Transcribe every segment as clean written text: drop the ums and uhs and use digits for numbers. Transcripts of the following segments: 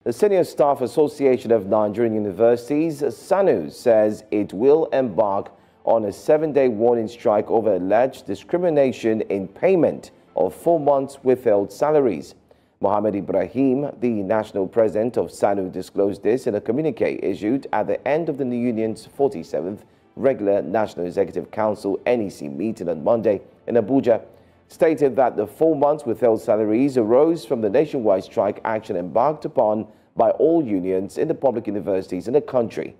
The Senior Staff Association of Nigerian Universities, SSANU, says it will embark on a 7-day warning strike over alleged discrimination in payment of 4 months withheld salaries. Mohammed Ibrahim, the national president of SSANU, disclosed this in a communique issued at the end of the union's 47th regular National Executive Council NEC meeting on Monday in Abuja. Stated that the 4 months withheld salaries arose from the nationwide strike action embarked upon by all unions in the public universities in the country.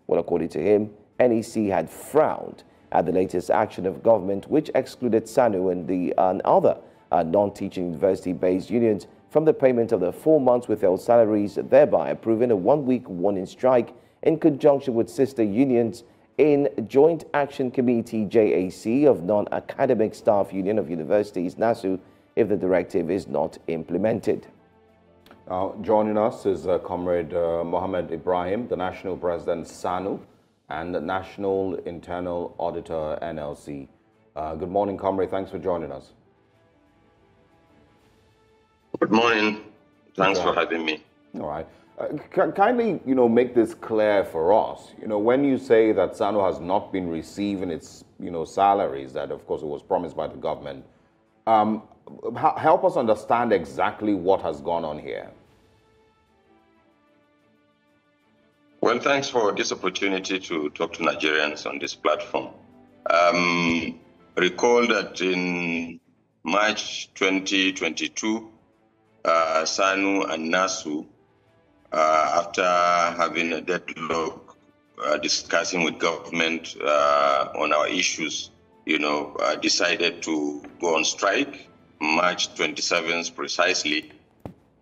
Well, according to him, NEC had frowned at the latest action of government, which excluded SSANU and other non-teaching university-based unions from the payment of the 4 months withheld salaries, thereby approving a 1-week warning strike in conjunction with sister unions in Joint Action Committee JAC of Non-Academic Staff Union of Universities NASU if the directive is not implemented. Now, joining us is Comrade Mohammed Ibrahim, the National President SSANU and the National Internal Auditor NLC. Good morning, Comrade. Thanks for joining us. Good morning. Thanks for having me. All right. Kindly, make this clear for us. When you say that SSANU has not been receiving its, salaries, that of course it was promised by the government, help us understand exactly what has gone on here. Well, thanks for this opportunity to talk to Nigerians on this platform. Recall that in March 2022, SSANU and NASU, after having a deadlock, discussing with government on our issues, decided to go on strike, March 27th precisely.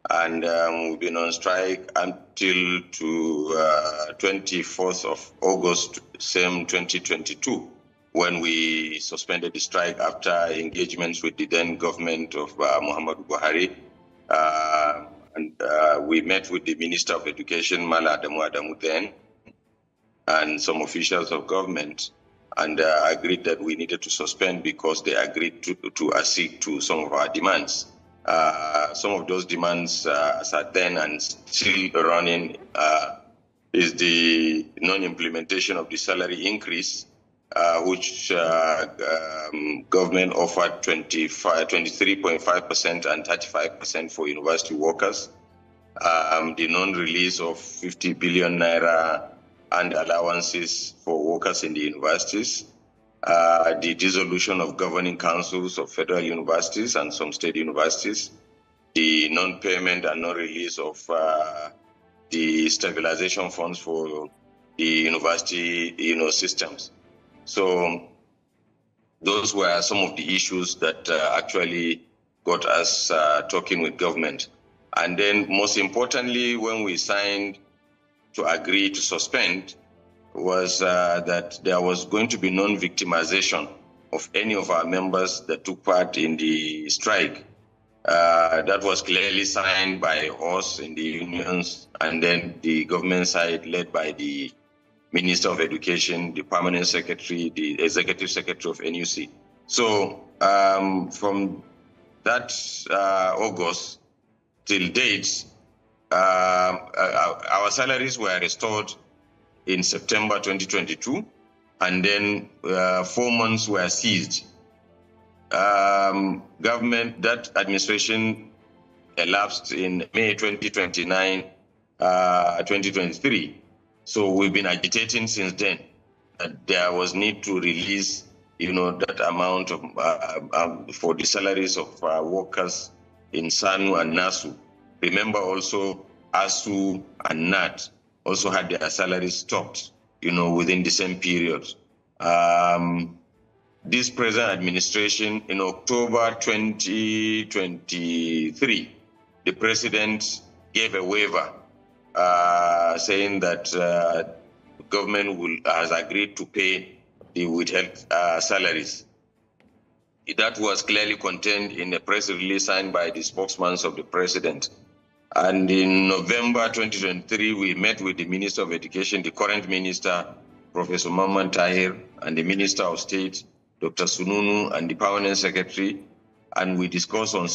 And we've been on strike until to 24th of August, same 2022, when we suspended the strike after engagements with the then government of Muhammad Buhari. And we met with the Minister of Education, Mala Adamu then, and some officials of government, and agreed that we needed to suspend because they agreed to accede to some of our demands. Some of those demands, as at then and still running, is the non-implementation of the salary increase, which government offered 23.5% and 35% for university workers, the non-release of 50 billion naira and allowances for workers in the universities, the dissolution of governing councils of federal universities and some state universities, the non-payment and non-release of the stabilization funds for the university systems. So those were some of the issues that actually got us talking with government. And then most importantly, when we signed to agree to suspend, was that there was going to be non-victimization of any of our members that took part in the strike. That was clearly signed by us in the unions, and then the government side led by the Minister of Education, the Permanent Secretary, the Executive Secretary of NUC. So from that August till date, our salaries were restored in September 2022, and then 4 months were seized. That administration elapsed in May 2023. So we've been agitating since then that there was need to release, that amount of for the salaries of workers in SSANU and NASU. Remember also ASU and NAT also had their salaries stopped, within the same period. This present administration, in October 2023, the president gave a waiver saying that government has agreed to pay the withheld salaries. That was clearly contained in a press release signed by the spokesman of the president. And in November 2023, we met with the Minister of Education, the current minister, Professor Mohammed, and the Minister of State, Dr. Sununu, and the Permanent Secretary. and we discussed on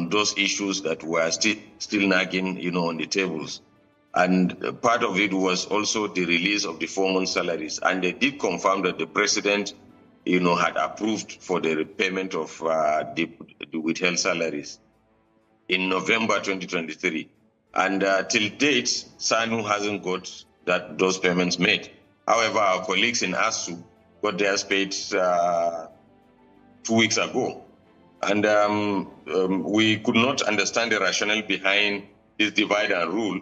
those issues that were still nagging, on the tables. And part of it was also the release of the 4-month salaries. And they did confirm that the president, had approved for the repayment of the withheld salaries in November 2023. And till date, SSANU hasn't got those payments made. However, our colleagues in NASU got theirs paid 2 weeks ago. And we could not understand the rationale behind this divide and rule.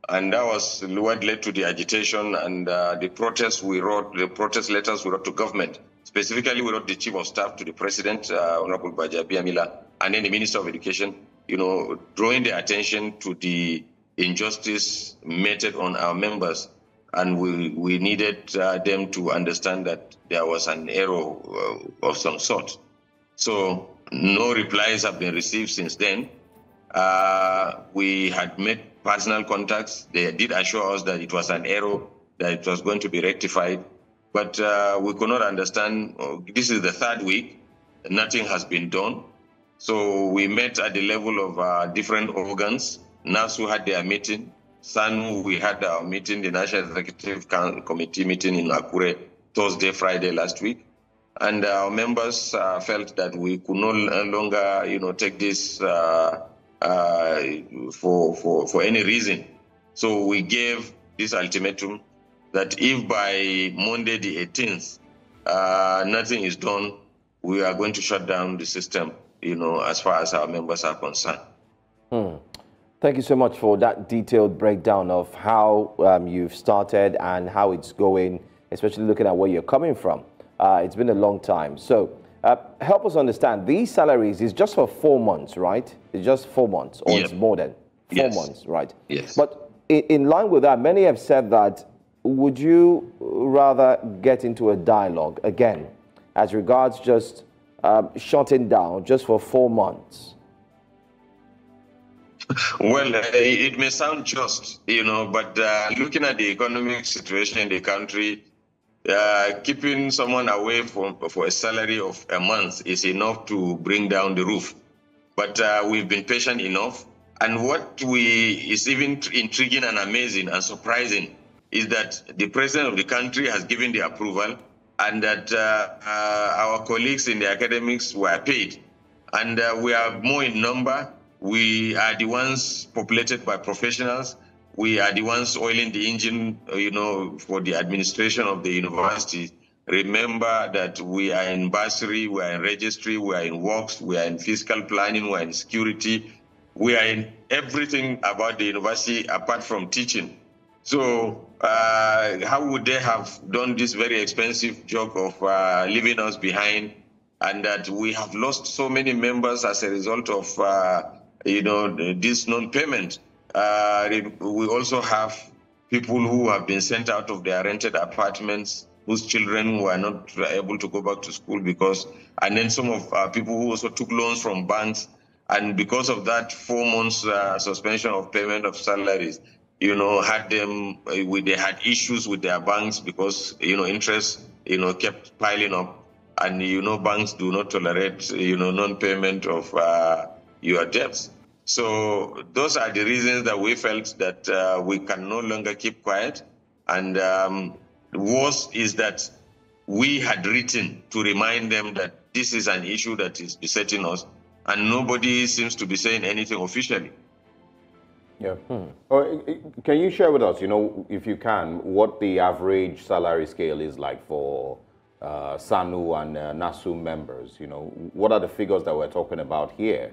And that was what led to the agitation and the protest letters we wrote to government. Specifically, we wrote the Chief of Staff to the President, Honorable Bajabiamila, and then the Minister of Education, drawing the attention to the injustice meted on our members. And we needed them to understand that there was an error of some sort. So no replies have been received since then. We had made personal contacts. They did assure us that it was an error, that it was going to be rectified. But we could not understand. This is the 3rd week. Nothing has been done. So we met at the level of different organs. NASU had their meeting. SSANU, we had our meeting, the National Executive Committee meeting in Akure, Thursday, Friday last week. And our members felt that we could no longer, take this for any reason. So we gave this ultimatum that if by Monday the 18th, nothing is done, we are going to shut down the system, as far as our members are concerned. Thank you so much for that detailed breakdown of how you've started and how it's going, especially looking at where you're coming from. It's been a long time. So help us understand, these salaries is just for 4 months, right? It's just 4 months, or it's more than 4 months, right? Yes. But in line with that, many have said that, would you rather get into a dialogue again as regards just shutting down just for 4 months? Well, it may sound just, but looking at the economic situation in the country, keeping someone away for a salary of a month is enough to bring down the roof. But we've been patient enough. And what is even intriguing and amazing and surprising is that the president of the country has given the approval, and that our colleagues in the academics were paid. And we are more in number. We are the ones populated by professionals. We are the ones oiling the engine, for the administration of the university. Remember that we are in bursary, we are in registry, we are in works, we are in fiscal planning, we are in security. We are in everything about the university apart from teaching. So how would they have done this very expensive job of leaving us behind, and that we have lost so many members as a result of this non-payment? We also have people who have been sent out of their rented apartments, whose children were not able to go back to school and then some of people who also took loans from banks. And because of that 4 months suspension of payment of salaries, had them, they had issues with their banks because, interest, kept piling up. And, banks do not tolerate, non-payment of your debts. So those are the reasons that we felt that we can no longer keep quiet. And worse is that we had written to remind them that this is an issue that is besetting us, and nobody seems to be saying anything officially. Yeah. Can you share with us, if you can, what the average salary scale is like for SSANU and NASU members? What are the figures that we're talking about here?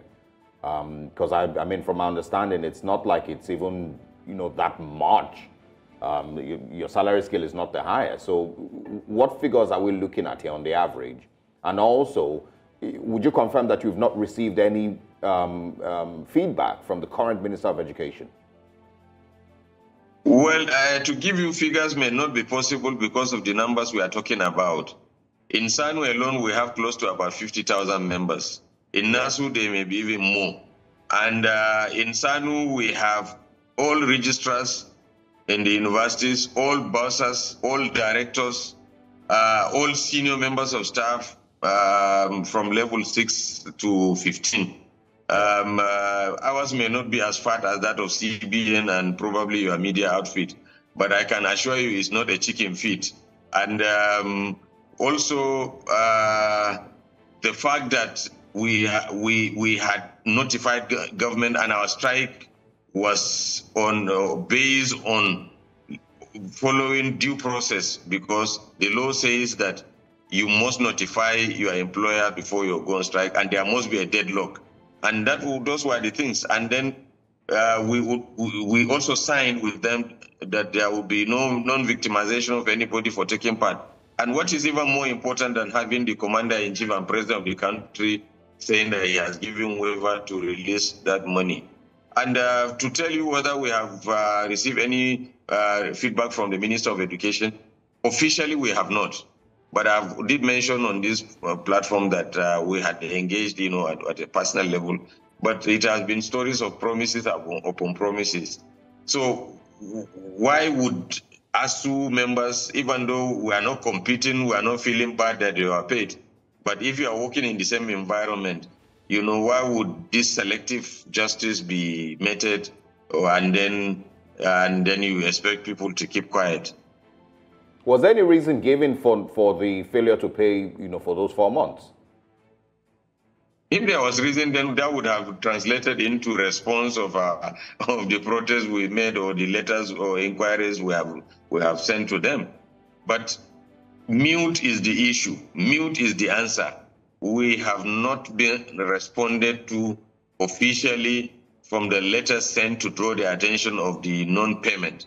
Because I mean, from my understanding, it's not like it's even, that much. Your salary scale is not the highest. So what figures are we looking at here on the average? And also, would you confirm that you've not received any feedback from the current Minister of Education? Well, to give you figures may not be possible because of the numbers we are talking about. In SSANU alone, we have close to about 50,000 members. In NASU, they may be even more. And in SSANU, we have all registrars in the universities, all bursars, all directors, all senior members of staff, from level 6 to 15. Ours may not be as fat as that of CBN and probably your media outfit, but I can assure you it's not a chicken feed. And also the fact that we had notified government and our strike was on based on following due process, because the law says that you must notify your employer before you go on strike, and there must be a deadlock. And those were the things. And then we also signed with them that there will be no non-victimization of anybody for taking part. And what is even more important than having the commander-in-chief and president of the country saying that he has given waiver to release that money. And to tell you whether we have received any feedback from the Minister of Education, officially we have not. But I did mention on this platform that we had engaged, at a personal level. But it has been stories of promises upon promises. So why would ASU members, even though we are not competing, we are not feeling bad that they are paid, but if you are working in the same environment, why would this selective justice be meted, and then you expect people to keep quiet? Was there any reason given for the failure to pay, for those 4 months? If there was reason, then that would have translated into response of the protest we made, or the letters or inquiries we have sent to them. But mute is the issue. Mute is the answer. We have not been responded to officially from the letters sent to draw the attention of the non-payment.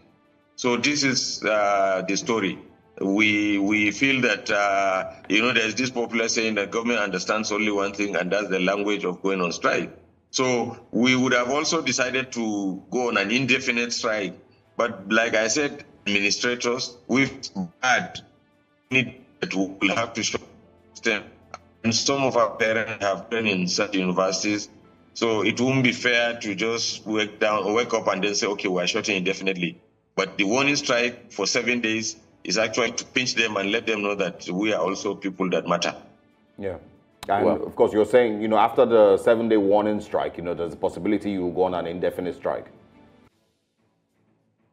So this is the story. We feel that, there's this popular saying that government understands only one thing, and that's the language of going on strike. So we would have also decided to go on an indefinite strike. But like I said, administrators, we've had need that we'll have to show them. And some of our parents have been in such universities. So it won't be fair to just wake up and then say, okay, we're shutting indefinitely. But the warning strike for 7 days is actually to pinch them and let them know that we are also people that matter. Yeah. And of course, you're saying, after the 7-day warning strike, there's a possibility you will go on an indefinite strike.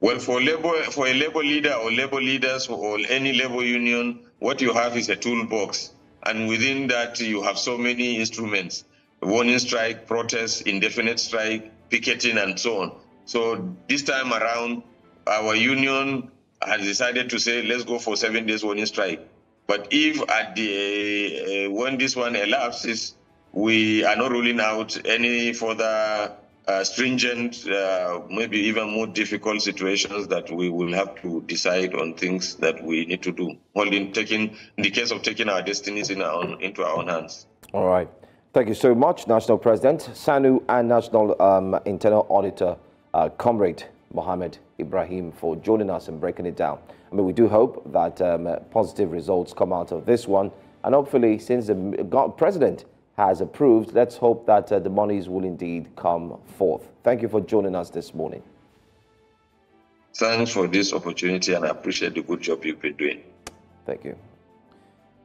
Well, for a labor leader or labor leaders or any labor union, what you have is a toolbox. And within that, you have so many instruments: warning strike, protest, indefinite strike, picketing, and so on. So this time around, our union has decided to say, let's go for 7 days warning strike. But if when this one elapses, we are not ruling out any further stringent, maybe even more difficult situations that we will have to decide on things that we need to do, in the case of taking our destinies into our own hands. All right. Thank you so much, National President, SSANU and National Internal Auditor, Comrade Mohammed Ibrahim, for joining us and breaking it down. I mean, we do hope that positive results come out of this one. And hopefully, since the president has approved, let's hope that the monies will indeed come forth. Thank you for joining us this morning. Thanks for this opportunity, and I appreciate the good job you've been doing. Thank you.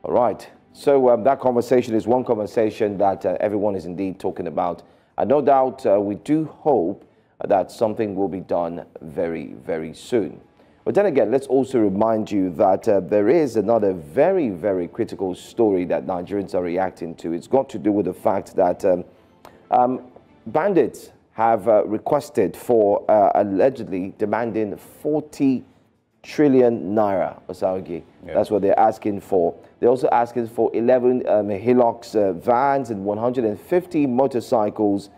All right. So that conversation is one conversation that everyone is indeed talking about. And no doubt we do hope that something will be done very, very soon. But then again, let's also remind you that there is another very, very critical story that Nigerians are reacting to. It's got to do with the fact that bandits have requested for allegedly demanding 40 trillion naira, Osarogie. Yeah. That's what they're asking for. They're also asking for 11 Hilux vans and 150 motorcycles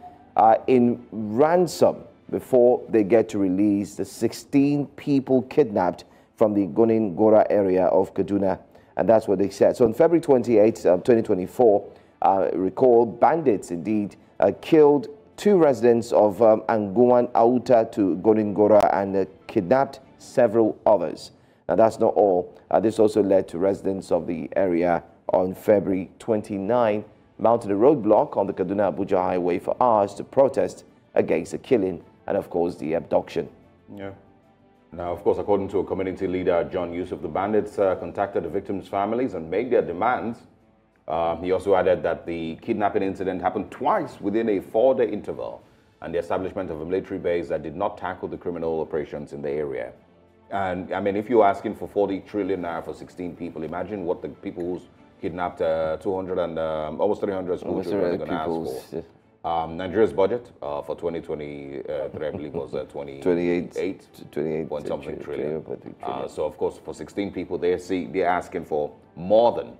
in ransom before they get to release the 16 people kidnapped from the Gora area of Kaduna. And that's what they said. So on February 28, 2024, recall, bandits indeed killed 2 residents of Anguwan Auta to Gora and kidnapped several others. Now that's not all. This also led to residents of the area on February 29 mounted a roadblock on the Kaduna-Abuja highway for hours to protest against the killing and, of course, the abduction. Yeah. Now, of course, according to a community leader, John Yusuf, the bandits contacted the victims' families and made their demands He also added that the kidnapping incident happened twice within a 4-day interval, and the establishment of a military base that did not tackle the criminal operations in the area. And I mean, if you're asking for 40 trillion naira for 16 people, imagine what the people who's kidnapped 200 and almost 300 school children are going to ask for. Nigeria's budget for 2023, I believe, was 28 point something trillion. So, of course, for 16 people, they're asking for more than